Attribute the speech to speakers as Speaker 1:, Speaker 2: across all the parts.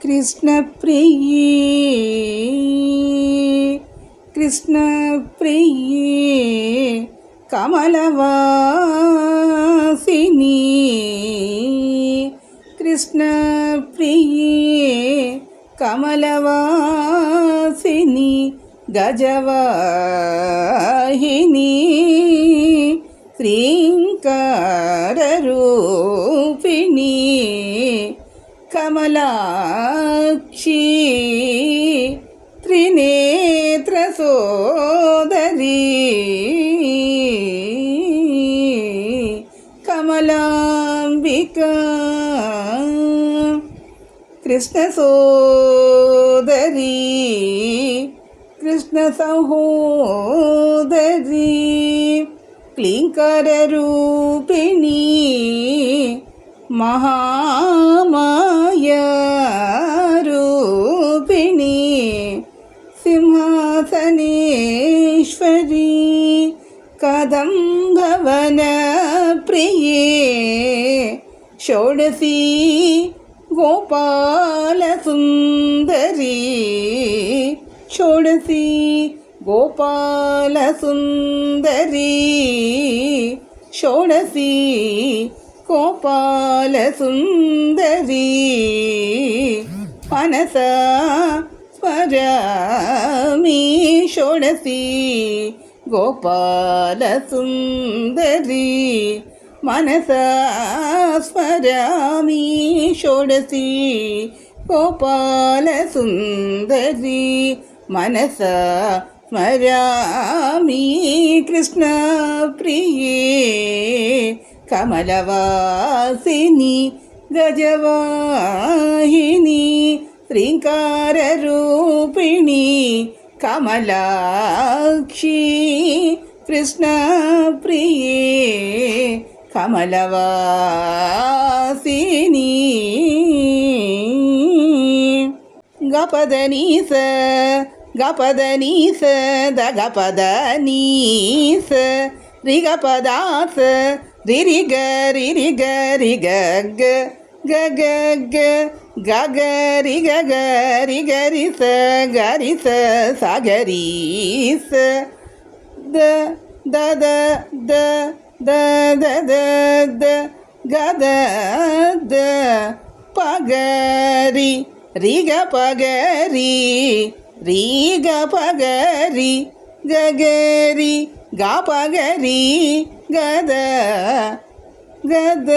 Speaker 1: కృష్ణ ప్రియే కృష్ణ ప్రియే కమలవాసిని కృష్ణ ప్రియే కమలవాసిని గజవాహిని శ్రీంకారరూపిణి కమలాక్షి త్రినేత్ర సోదరి కమలాంబిక కృష్ణ సోదరి కృష్ణ సహోదరి క్లీంకర రూపిణి మహామాయా రూపిణి సింహాసనేశ్వరి కదంభవన ప్రియే షోడశీ గోపాల సుందరి షోడశీ గోపాల సుందరి షోడశీ గోపాల సుందరి మనస స్మరామి షోడశీ గోపాల సుందరి మనస స్మరామి షోడశీ గోపాల సుందరి మనస స్మరామి కృష్ణ ప్రియే కమలవాసిని గజవాహిని శ్రీంకార రూపిణి కమలాక్షి కృష్ణ ప్రియే కమలవాసిని గపదనీస గపదనీస దగపదనీస రిగపదాస రిరిగ రిరిగ రిగ గగ గగ రిగ గరిగరిస గరిస సగరీస ద దద ద ద ద ద ద గద ద పగరి రిగ పగరి రీగ పగరి గగరి గా పగరి గద గద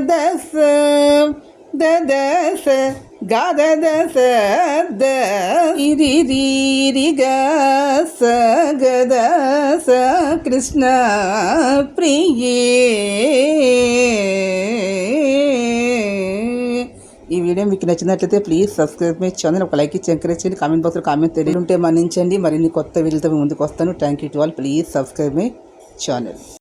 Speaker 1: దస దదస గద దస ద ఇరి రి గ స గద స కృష్ణ ప్రియే. ఈ వీడియో మీకు నచ్చినట్లయితే ప్లీజ్ సబ్స్క్రైబ్ మై ఛానల్, ఒక లైక్ ఇచ్చి ఎంకరేజ్ చేయండి. కామెంట్ బాక్స్లో కామెంట్ తెలియదు ఉంటే మన్నించండి. మరిన్ని కొత్త వీడియోతో ముందుకు వస్తాను. Thank you to all. Please subscribe my channel.